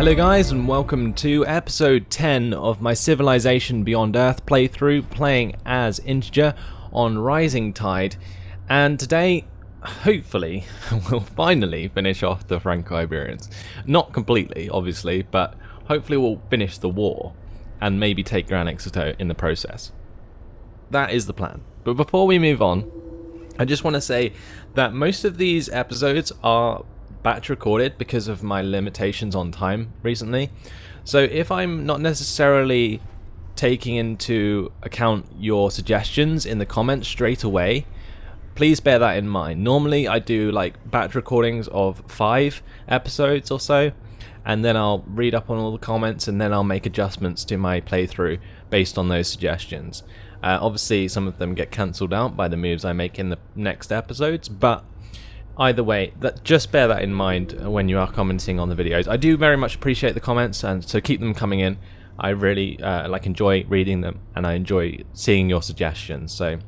Hello guys, and welcome to episode 10 of my Civilization Beyond Earth playthrough, playing as INTEGR on Rising Tide. And today, hopefully, we'll finally finish off the Franco-Iberians. Not completely, obviously, but hopefully we'll finish the war and maybe take Gran Exeter in the process. That is the plan. But before we move on, I just want to say that most of these episodes are batch recorded because of my limitations on time recently. So if I'm not necessarily taking into account your suggestions in the comments straight away, please bear that in mind. Normally I do like batch recordings of 5 episodes or so, and then I'll read up on all the comments and then I'll make adjustments to my playthrough based on those suggestions. Obviously some of them get cancelled out by the moves I make in the next episodes, but either way, just bear that in mind when you are commenting on the videos. I do very much appreciate the comments, and so keep them coming in. I really enjoy reading them, and I enjoy seeing your suggestions. So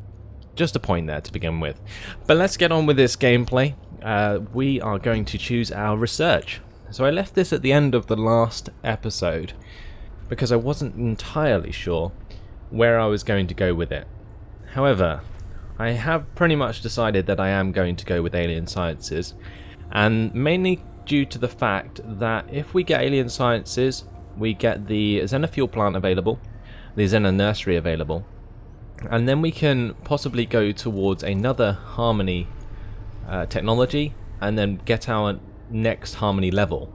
just a point there to begin with. But let's get on with this gameplay. We are going to choose our research. So I left this at the end of the last episode because I wasn't entirely sure where I was going to go with it. However, I have pretty much decided that I am going to go with alien sciences, and mainly due to the fact that if we get alien sciences, we get the xenofuel plant available, the xeno nursery available, and then we can possibly go towards another harmony technology and then get our next harmony level,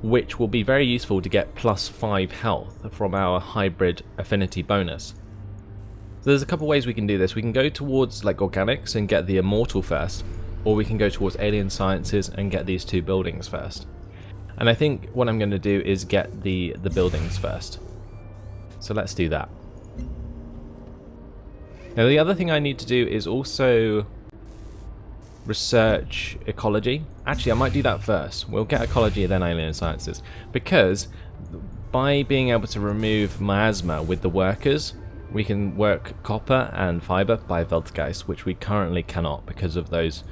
which will be very useful to get +5 health from our hybrid affinity bonus. So there's a couple ways we can do this. We can go towards like organics and get the immortal first, or we can go towards alien sciences and get these 2 buildings first. And I think what I'm going to do is get the buildings first. So let's do that. Now the other thing I need to do is also research ecology. Actually, I might do that first. We'll get ecology then alien sciences, because by being able to remove miasma with the workers, we can work copper and fiber by Weltgeist, which we currently cannot because of those,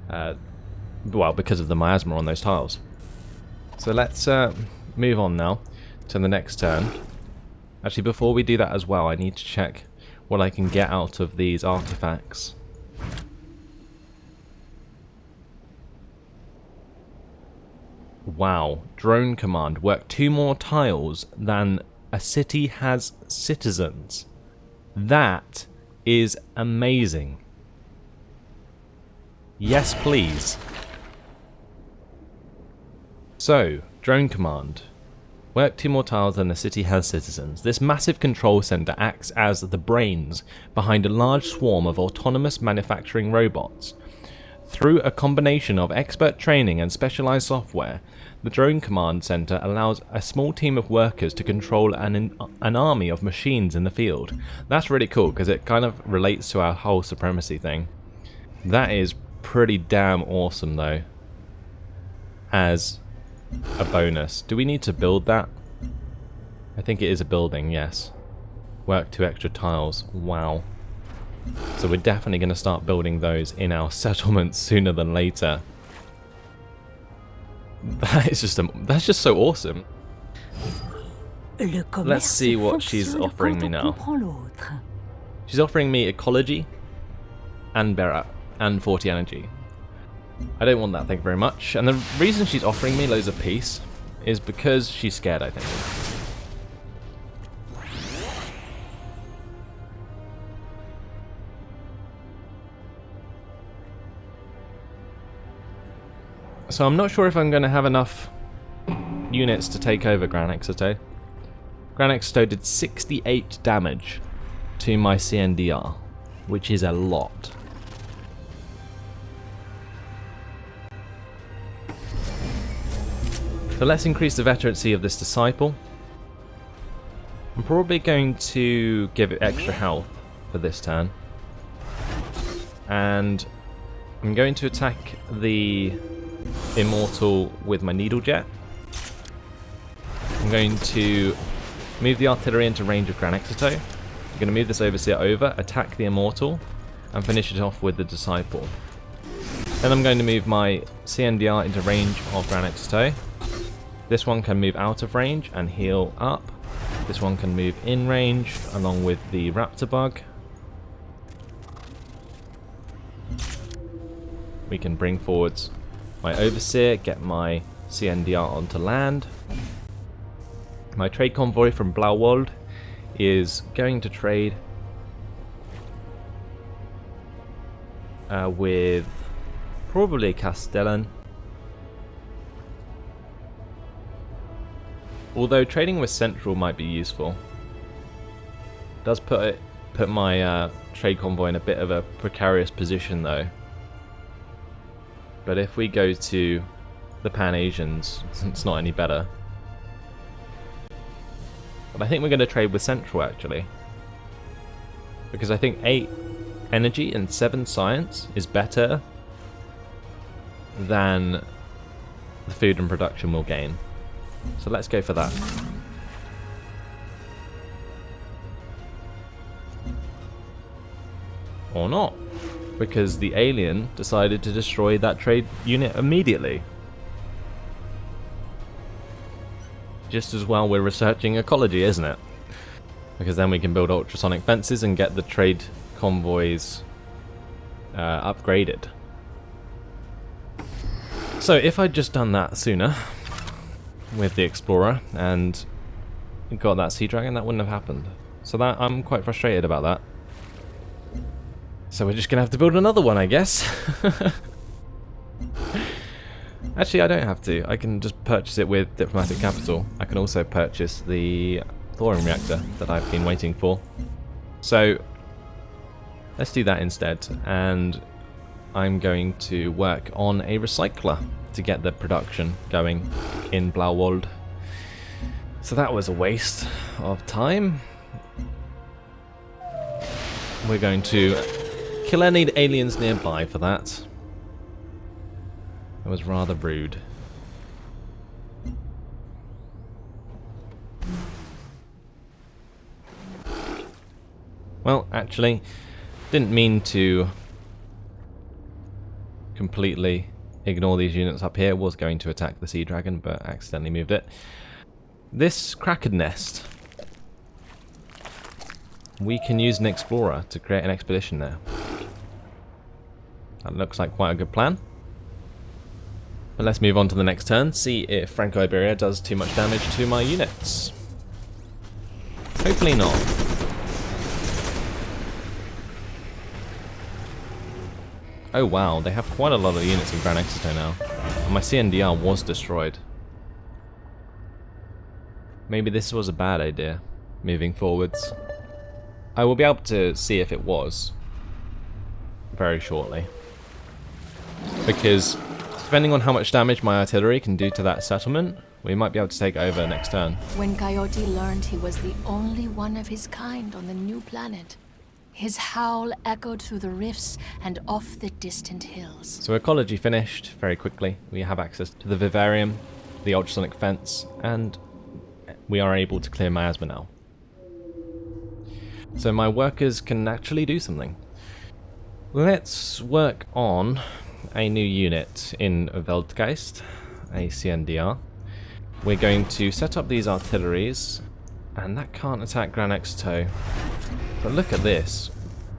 because of the miasma on those tiles. So let's move on now to the next turn. Actually, before we do that as well, I need to check what I can get out of these artifacts. Wow, drone command. Work 2 more tiles than a city has citizens. That is amazing. Yes, please. So, drone command. Work 2 more tiles than a city has citizens. This massive control center acts as the brains behind a large swarm of autonomous manufacturing robots. Through a combination of expert training and specialized software, the Drone Command Center allows a small team of workers to control an army of machines in the field. That's really cool because it kind of relates to our whole Supremacy thing. That is pretty damn awesome though, as a bonus. Do we need to build that? I think it is a building, yes. Work 2 extra tiles. Wow. So we're definitely going to start building those in our settlements sooner than later. That's just so awesome. Let's see what she's offering me now. She's offering me ecology and Berat and 40 energy. I don't want that, thank you very much. And the reason she's offering me loads of peace is because she's scared, I think. So I'm not sure if I'm going to have enough units to take over Gran Exeter. Gran Exeter did 68 damage to my CNDR, which is a lot. So let's increase the veterancy of this disciple. I'm probably going to give it extra health for this turn. And I'm going to attack the Immortal with my needle jet. I'm going to move the artillery into range of Gran Exeter. I'm going to move this overseer over, attack the Immortal, and finish it off with the Disciple. Then I'm going to move my CNDR into range of Gran Exeter. This one can move out of range and heal up. This one can move in range along with the raptor bug. We can bring forwards my overseer, get my CNDR onto land. My trade convoy from Blauwald is going to trade with probably Castellan. Although trading with Central might be useful. Does put my trade convoy in a bit of a precarious position though. But if we go to the Pan-Asians, it's not any better. But I think we're going to trade with Central actually. Because I think 8 energy and 7 science is better than the food and production will gain. So let's go for that. Or not. Because the alien decided to destroy that trade unit immediately. Just as well we're researching ecology, isn't it? Because then we can build ultrasonic fences and get the trade convoys upgraded. So if I'd just done that sooner with the Explorer and got that Sea Dragon, that wouldn't have happened. So that I'm quite frustrated about that. So we're just going to have to build another one, I guess. Actually, I don't have to. I can just purchase it with diplomatic capital. I can also purchase the thorium reactor that I've been waiting for. So let's do that instead. And I'm going to work on a recycler to get the production going in Blauwald. So that was a waste of time. We're going to kill any aliens nearby for that. It was rather rude. Well, actually, didn't mean to completely ignore these units up here. Was going to attack the Sea Dragon, but accidentally moved it. This Kraken nest, we can use an explorer to create an expedition there. That looks like quite a good plan. But let's move on to the next turn, see if Franco-Iberia does too much damage to my units. Hopefully not. Oh wow, they have quite a lot of units in Gran Exeter now. And my CNDR was destroyed. Maybe this was a bad idea, moving forwards. I will be able to see if it was very shortly. Because depending on how much damage my artillery can do to that settlement, we might be able to take over next turn. When Coyote learned he was the only one of his kind on the new planet, his howl echoed through the rifts and off the distant hills. So ecology finished very quickly. We have access to the vivarium, the ultrasonic fence, and we are able to clear miasma now. So my workers can actually do something. Let's work on a new unit in Veldgeist, a CNDR. We're going to set up these artilleries, and that can't attack Gran Exeter. But look at this.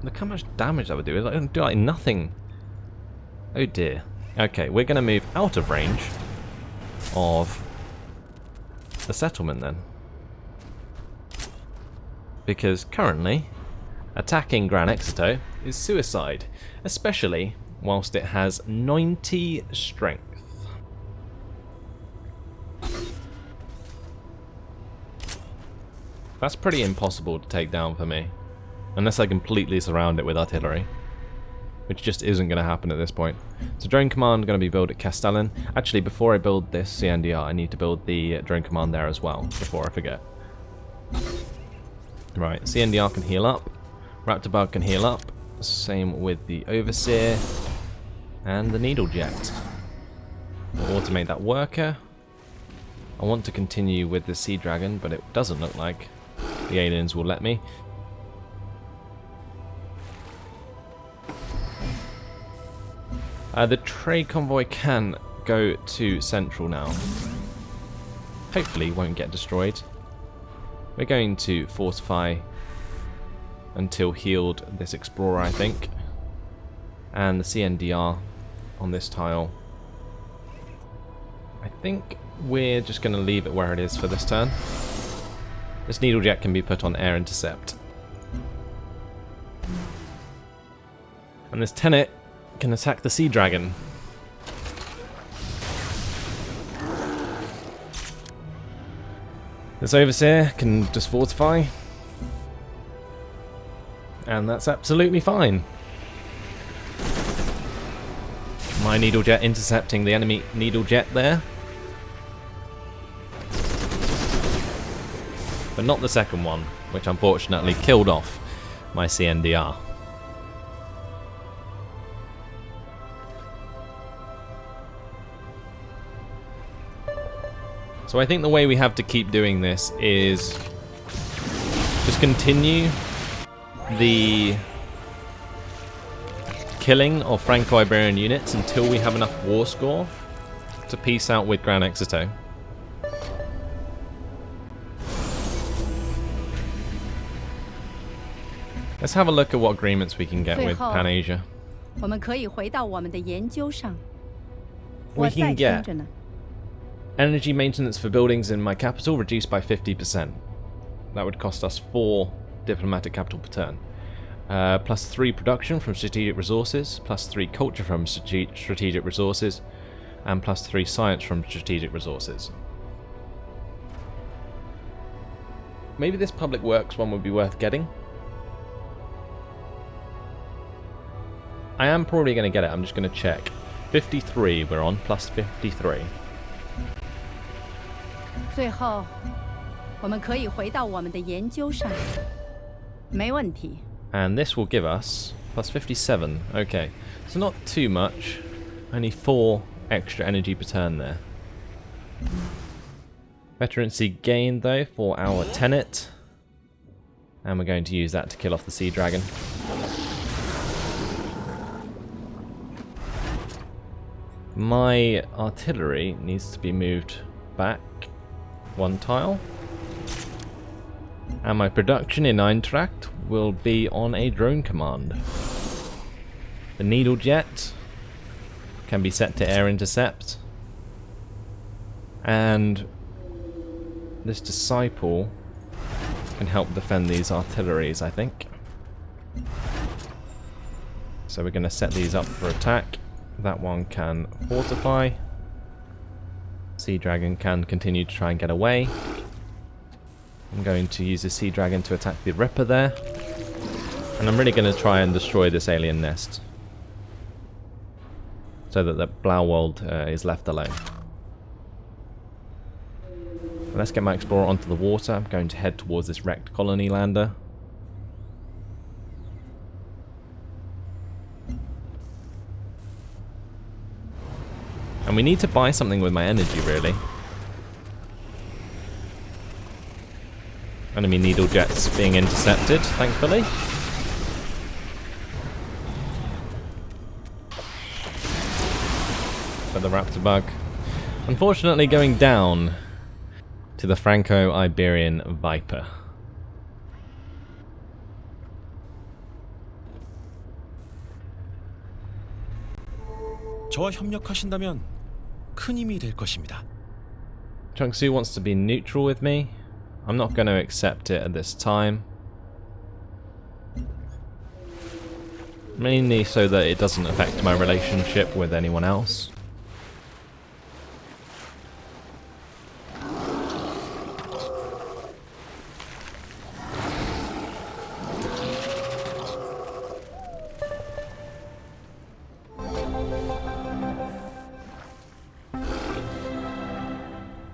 Look how much damage that would do. It would do like nothing. Oh dear. Okay, we're going to move out of range of the settlement then. Because currently, attacking Gran Exeter is suicide, especially whilst it has 90 strength. That's pretty impossible to take down for me, unless I completely surround it with artillery, which just isn't going to happen at this point. So drone command going to be built at Castellan. Actually, before I build this CNDR, I need to build the drone command there as well, before I forget. Right, CNDR can heal up, Raptor Bug can heal up, same with the Overseer, and the Needle Jet. We'll automate that worker. I want to continue with the Sea Dragon, but it doesn't look like the aliens will let me. The trade convoy can go to Central now. hopefully won't get destroyed. We're going to fortify until healed this explorer, I think. And the CNDR on this tile. I think we're just going to leave it where it is for this turn. This needle jet can be put on air intercept. And this Tenet can attack the Sea Dragon. This Overseer can just fortify. And that's absolutely fine. My needle jet intercepting the enemy needle jet there. But not the second one, which unfortunately killed off my CNDR. So I think the way we have to keep doing this is just continue the killing of Franco-Iberian units until we have enough war score to peace out with Grand Exito. Let's have a look at what agreements we can get with Pan-Asia. We can get energy maintenance for buildings in my capital reduced by 50%. That would cost us 4 diplomatic capital per turn. +3 production from strategic resources, +3 culture from strategic resources, and +3 science from strategic resources. Maybe this public works one would be worth getting. I am probably going to get it, I'm just going to check. 53 we're on, +53. 最后，我们可以回到我们的研究上。没问题。 And this will give us +57. Okay, so not too much. Only 4 extra energy per turn there. Veterancy gained though for our Tenet. And we're going to use that to kill off the Sea Dragon. My artillery needs to be moved back 1 tile. And my production in Eintracht will be on a drone command. The needle jet can be set to air intercept. And this disciple can help defend these artilleries, I think. So we're going to set these up for attack. That one can fortify. Sea Dragon can continue to try and get away. I'm going to use the Sea Dragon to attack the Ripper there. And I'm really going to try and destroy this alien nest. So that the Blauwald is left alone. Let's get my Explorer onto the water. I'm going to head towards this wrecked colony lander. And we need to buy something with my energy, really. Enemy needle jets being intercepted, thankfully. For the Raptor Bug. Unfortunately going down to the Franco-Iberian Viper. 저와 협력하신다면 큰 힘이 될 것입니다. Chungsu wants to be neutral with me. I'm not going to accept it at this time. Mainly so that it doesn't affect my relationship with anyone else.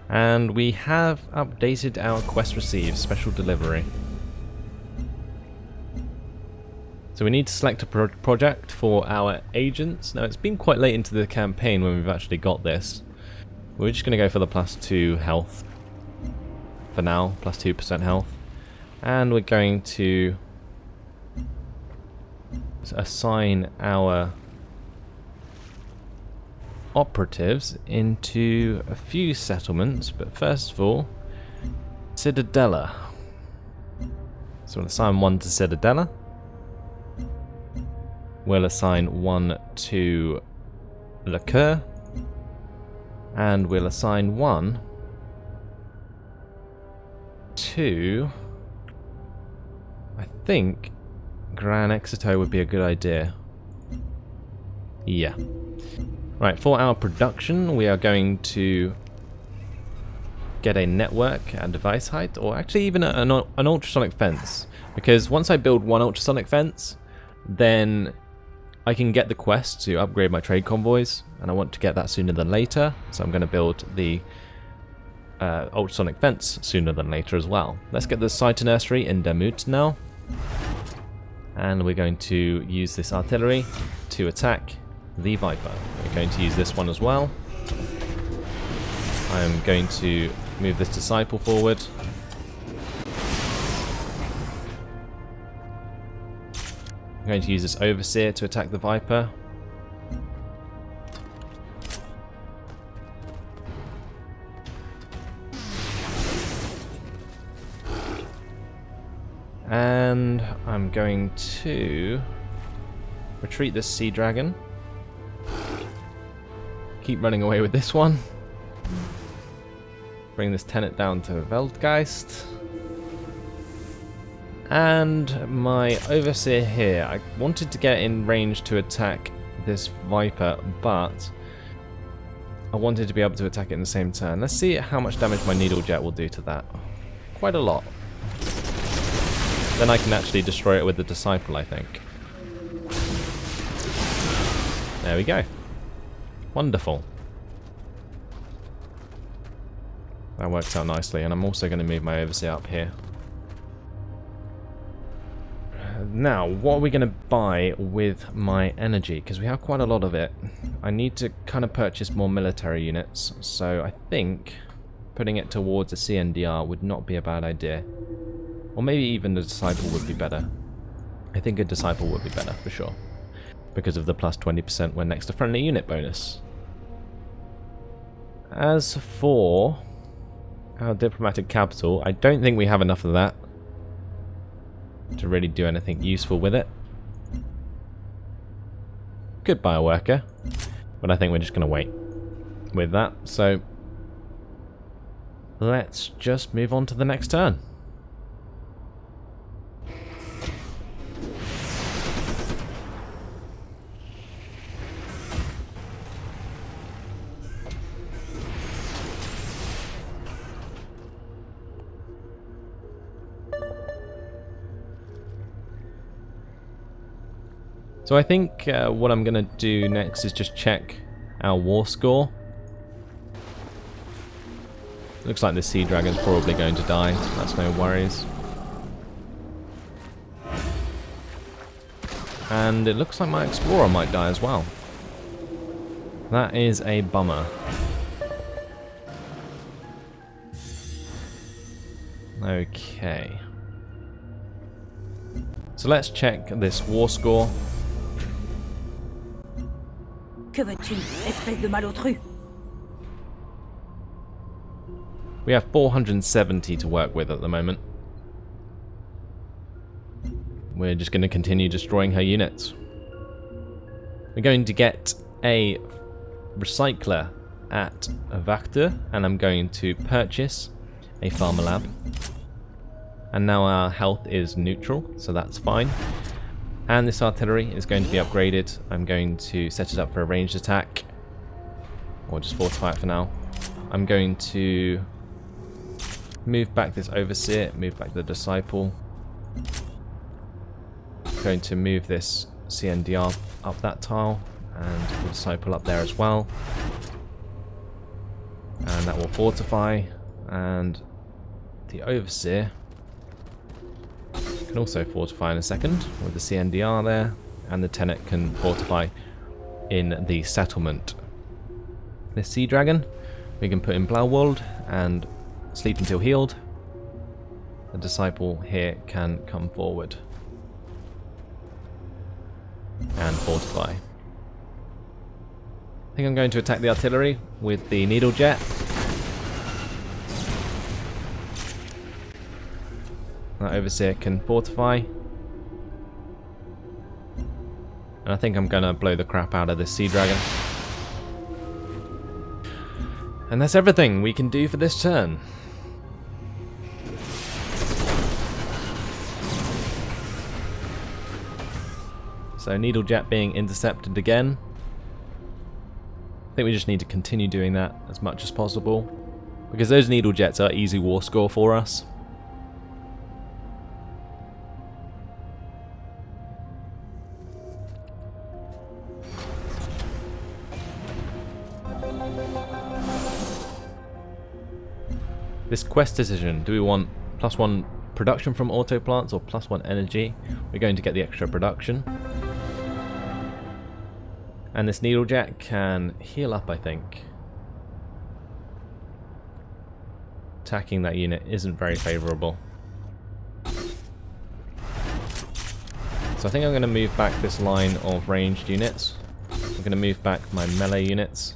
And we have updated our quest received, special delivery. So we need to select a project for our agents. Now it's been quite late into the campaign when we've actually got this. We're just going to go for the +2 health for now, +2% health. And we're going to assign our operatives into a few settlements, but first of all, Citadella. So we'll assign one to Citadella. We'll assign one to Liqueur. And we'll assign one to, I think, Gran Exeter would be a good idea. Yeah. Right, for our production, we are going to get a network at device height, or actually even an ultrasonic fence. Because once I build one ultrasonic fence, then I can get the quest to upgrade my trade convoys, and I want to get that sooner than later, so I'm going to build the ultrasonic fence sooner than later as well. Let's get the Cyto nursery in Demut now, and we're going to use this artillery to attack the Viper. We're going to use this one as well. I'm going to move this disciple forward. I'm going to use this overseer to attack the Viper. And I'm going to retreat this Sea Dragon. Keep running away with this one. Bring this Tenet down to Veldgeist. And my Overseer here. I wanted to get in range to attack this Viper, but I wanted to be able to attack it in the same turn. Let's see how much damage my Needle Jet will do to that. Quite a lot. Then I can actually destroy it with the Disciple, I think. There we go. Wonderful. That works out nicely, and I'm also going to move my Overseer up here. Now, what are we going to buy with my energy? Because we have quite a lot of it. I need to kind of purchase more military units, so I think putting it towards a CNDR would not be a bad idea. Or maybe even the Disciple would be better. I think a Disciple would be better, for sure. Because of the plus 20% when next to friendly unit bonus. As for our diplomatic capital, I don't think we have enough of that to really do anything useful with it. Could buy a worker, but I think we're just going to wait with that. So let's just move on to the next turn. So I think what I'm going to do next is just check our war score. Looks like the Sea Dragon's probably going to die. That's no worries. And it looks like my Explorer might die as well. That is a bummer. Okay. So let's check this war score. Que veux-tu, espèce de malotru? We have 470 to work with at the moment. We're just going to continue destroying her units. We're going to get a recycler at Vactor, and I'm going to purchase a farmer lab. And now our health is neutral, so that's fine. And this artillery is going to be upgraded. I'm going to set it up for a ranged attack, or just fortify it for now. I'm going to move back this Overseer, move back the Disciple. I'm going to move this CNDR up that tile, and the Disciple up there as well. And that will fortify, and the Overseer can also fortify in a second with the CNDR there, and the Tenet can fortify in the settlement. This Sea Dragon we can put in Blauwald and sleep until healed. The Disciple here can come forward and fortify. I think I'm going to attack the artillery with the needle jet. That overseer can fortify. And I think I'm gonna blow the crap out of this sea dragon. And that's everything we can do for this turn. So needle jet being intercepted again. I think we just need to continue doing that as much as possible, because those needle jets are easy war score for us. This quest decision, do we want +1 production from auto plants or +1 energy? We're going to get the extra production. And this needle jet can heal up, I think. Attacking that unit isn't very favourable. So I think I'm going to move back this line of ranged units. I'm going to move back my melee units.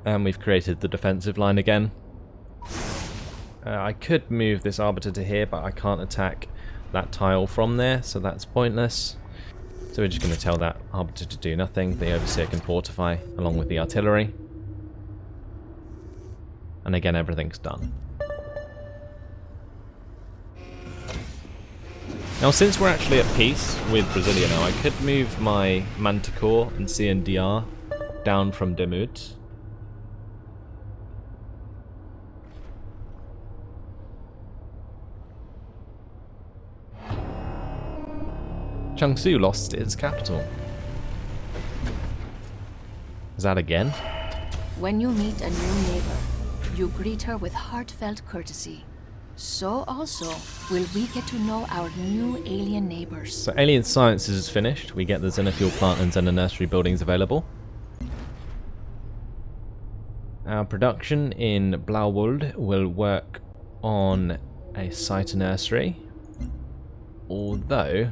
And we've created the defensive line again. I could move this arbiter to here, but I can't attack that tile from there, so that's pointless. So we're just going to tell that arbiter to do nothing. The overseer can fortify along with the artillery. And again, everything's done. Now, since we're actually at peace with Brasilia now, I could move my Manticore and CNDR down from Demut. Chungsu lost its capital. Is that again? When you meet a new neighbor, you greet her with heartfelt courtesy. So also will we get to know our new alien neighbors. So Alien Sciences is finished. We get the Xenofuel plant and Xeno nursery buildings available. Our production in Blauwald will work on a site nursery. Although,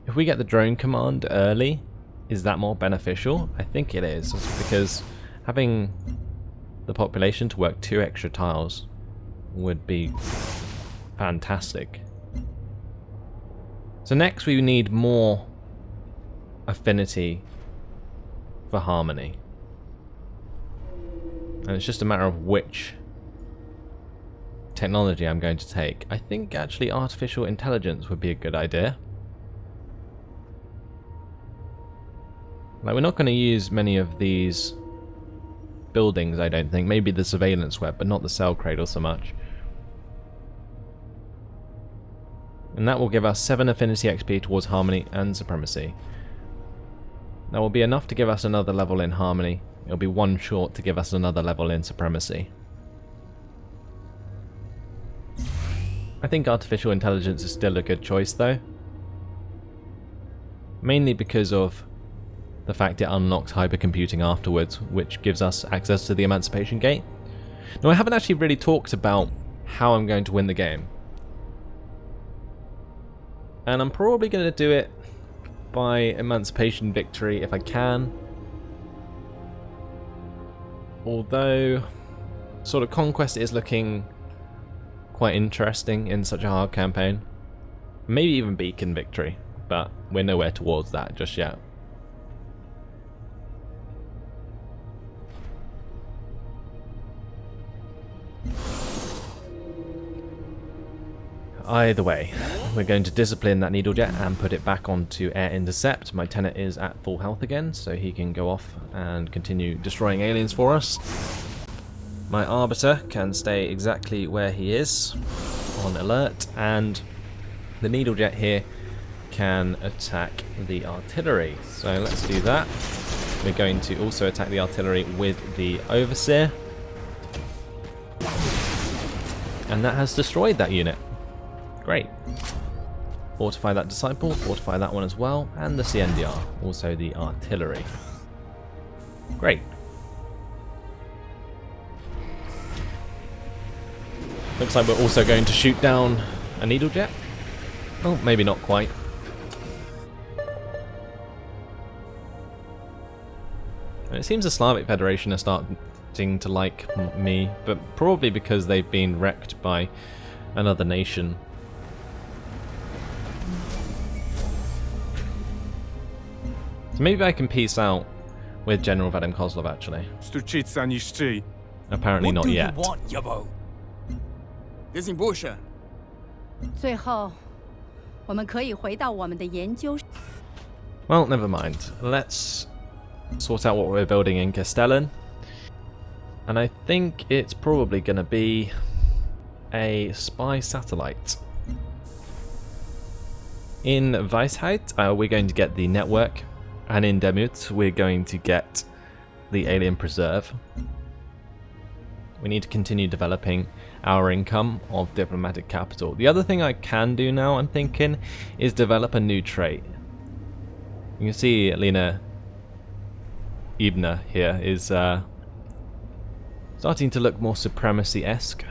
if we get the drone command early, is that more beneficial? I think it is, because having the population to work 2 extra tiles would be fantastic. So next we need more affinity for harmony. And it's just a matter of which technology I'm going to take. I think actually artificial intelligence would be a good idea. Like, we're not going to use many of these buildings, I don't think. Maybe the surveillance web, but not the cell cradle so much. And that will give us 7 affinity XP towards harmony and supremacy. That will be enough to give us another level in harmony. It'll be 1 short to give us another level in supremacy. I think artificial intelligence is still a good choice though. Mainly because of the fact it unlocks hypercomputing afterwards, which gives us access to the Emancipation Gate. Now, I haven't actually really talked about how I'm going to win the game. And I'm probably going to do it by Emancipation victory if I can. Although, sort of Conquest is looking quite interesting in such a hard campaign. Maybe even Beacon victory, but we're nowhere towards that just yet. Either way, we're going to discipline that needle jet and put it back onto air intercept. My Tenet is at full health again, so he can go off and continue destroying aliens for us. My arbiter can stay exactly where he is, on alert, and the needle jet here can attack the artillery. So let's do that. We're going to also attack the artillery with the overseer. And that has destroyed that unit. Great. Fortify that disciple, fortify that one as well, and the CNDR, also the artillery. Great. Looks like we're also going to shoot down a needle jet. Oh, maybe not quite. And it seems the Slavic Federation are starting to like me, but probably because they've been wrecked by another nation. So maybe I can peace out with General Vadim Kozlov, actually. Apparently not yet. Desembucha. 最后，我们可以回到我们的研究。 Well, never mind. Let's sort out what we're building in Castellan. And I think it's probably going to be a spy satellite. In Weisheit, we're going to get the network. And in Demut, we're going to get the alien preserve. We need to continue developing our income of diplomatic capital. The other thing I can do now, I'm thinking, is develop a new trait. You can see Lena Ibner here is starting to look more supremacy-esque.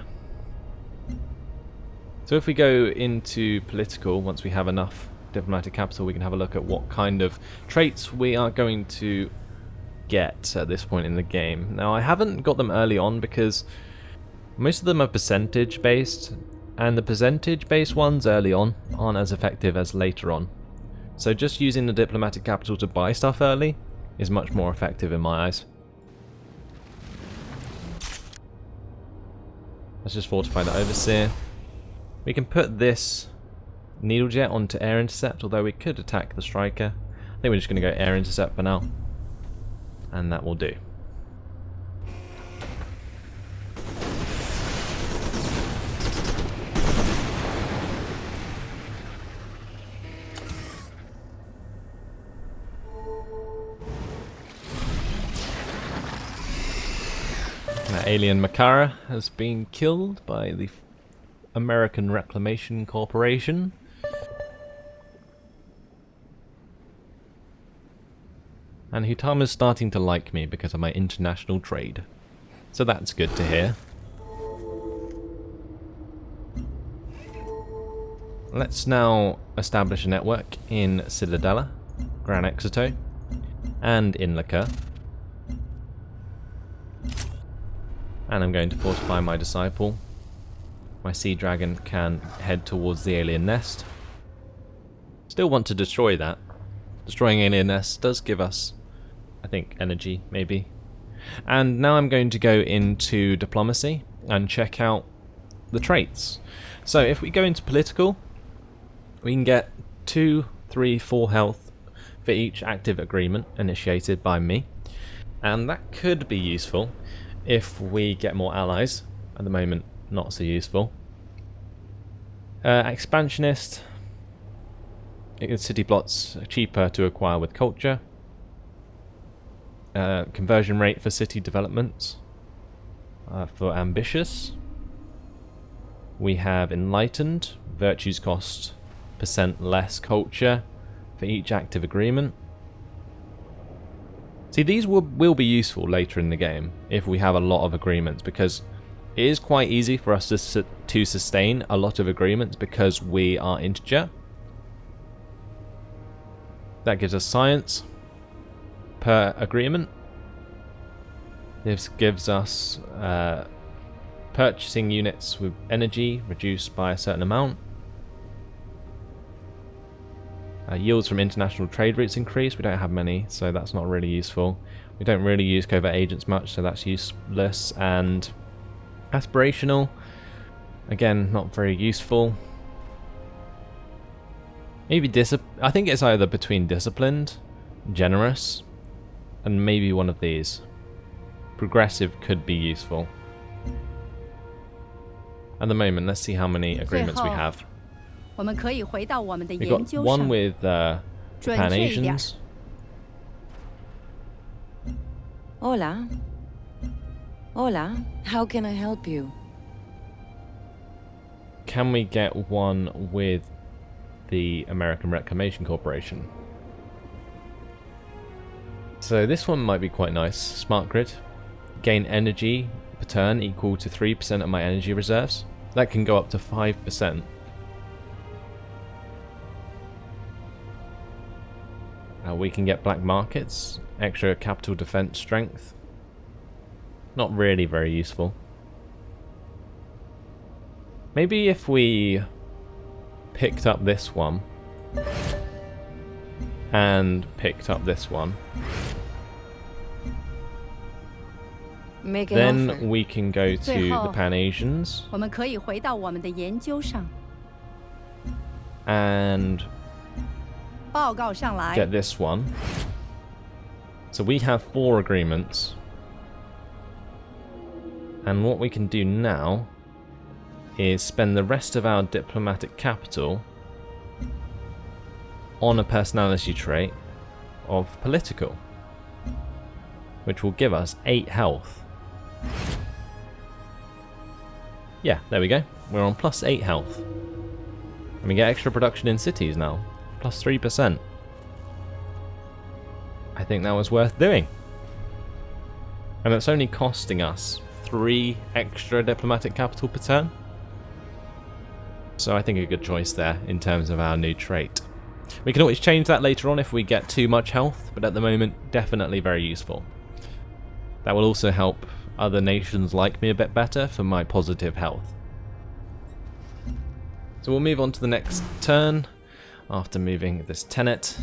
So if we go into political, once we have enough diplomatic capital, we can have a look at what kind of traits we are going to get at this point in the game. Now, I haven't got them early on because most of them are percentage based, and the percentage based ones early on aren't as effective as later on. So just using the diplomatic capital to buy stuff early is much more effective in my eyes. Let's just fortify the overseer. We can put this needle jet onto air intercept, although we could attack the striker. I think we're just going to go air intercept for now, and that will do. That alien Makara has been killed by the American Reclamation Corporation. And Hutama's starting to like me because of my international trade. So that's good to hear. Let's now establish a network in Cittadella, Gran Exito, and in Lacur. And I'm going to fortify my disciple. My Sea Dragon can head towards the alien nest. Still want to destroy that. Destroying alien nests does give us, I think, energy, maybe. And now I'm going to go into diplomacy and check out the traits. So if we go into political, we can get 2, 3, 4 health for each active agreement initiated by me. And that could be useful if we get more allies. At the moment, not so useful. Expansionist. City plots are cheaper to acquire with culture. Conversion rate for city developments. For ambitious, we have enlightened. Virtues cost % less culture for each active agreement. See, these will be useful later in the game if we have a lot of agreements, because it is quite easy for us to sustain a lot of agreements because we are integer. That gives us science per agreement. This gives us purchasing units with energy reduced by a certain amount. Yields from international trade routes increase. We don't have many, so that's not really useful. We don't really use covert agents much, so that's useless. And aspirational, again, not very useful. Maybe I think it's either between disciplined, generous, and maybe one of these. Progressive could be useful. At the moment, let's see how many agreements we have. We got one with Pan-Asians. Hola. Hola. How can I help you? Can we get one with the American Reclamation Corporation? So this one might be quite nice. Smart grid. Gain energy per turn equal to 3% of my energy reserves. That can go up to 5%. We can get black markets, extra capital defense strength. Not really very useful. Maybe if we picked up this one and picked up this one, Make an offer. then we can go to the 最后， Pan-Asians 我们可以回到我们的研究上。 and 报告上来。 get this one. So we have 4 agreements. And what we can do now is spend the rest of our diplomatic capital on a personality trait of political, which will give us 8 health. Yeah, there we go. We're on plus 8 health. And we get extra production in cities now. Plus 3%. I think that was worth doing. And it's only costing us 3 extra diplomatic capital per turn. So I think a good choice there in terms of our new trait. We can always change that later on if we get too much health, but at the moment, definitely very useful. That will also help other nations like me a bit better for my positive health. So we'll move on to the next turn after moving this tenet.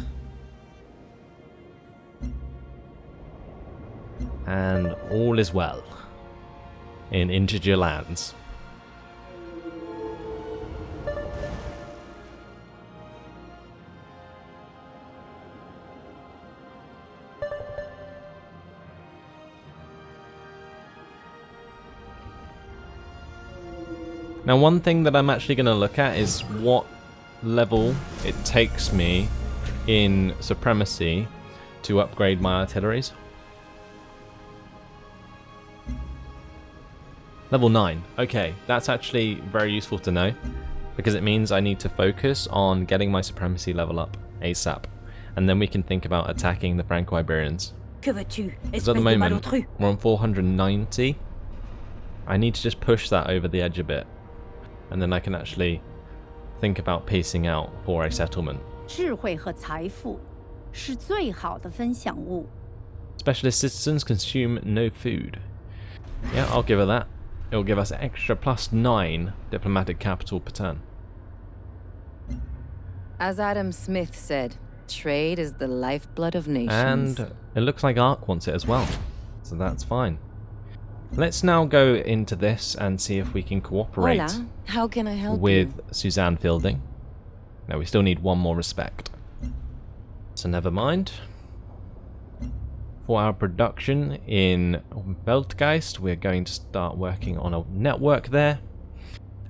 And all is well in integer lands. Now, one thing that I'm actually going to look at is what level it takes me in Supremacy to upgrade my artilleries. Level 9. Okay, that's actually very useful to know, because it means I need to focus on getting my Supremacy level up ASAP, and then we can think about attacking the Franco-Iberians. Que veux-tu, Because at the espèce de moment, malotru? we're on 490. I need to just push that over the edge a bit, and then I can actually think about piecing out for a settlement. 智慧和财富是最好的分享物。 Specialist citizens consume no food. Yeah, I'll give her that. It'll give us extra plus 9 diplomatic capital per turn. As Adam Smith said, trade is the lifeblood of nations. And it looks like Ark wants it as well, so that's fine. Let's now go into this and see if we can cooperate Hola, how can I help with you? Suzanne Fielding. Now we still need one more respect. So never mind. For our production in Weltgeist, we're going to start working on a network there.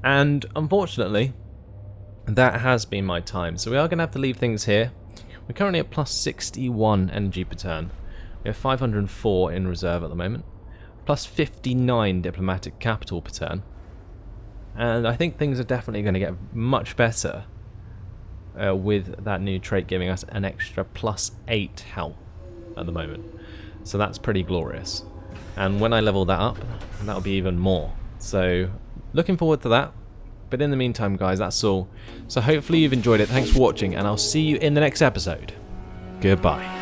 And unfortunately, that has been my time. So we are going to have to leave things here. We're currently at plus 61 energy per turn. We have 504 in reserve at the moment. Plus 59 diplomatic capital per turn. And I think things are definitely going to get much better with that new trait giving us an extra plus 8 health at the moment. So that's pretty glorious. And when I level that up, that'll be even more. So looking forward to that. But in the meantime, guys, that's all. So hopefully you've enjoyed it. Thanks for watching, and I'll see you in the next episode. Goodbye.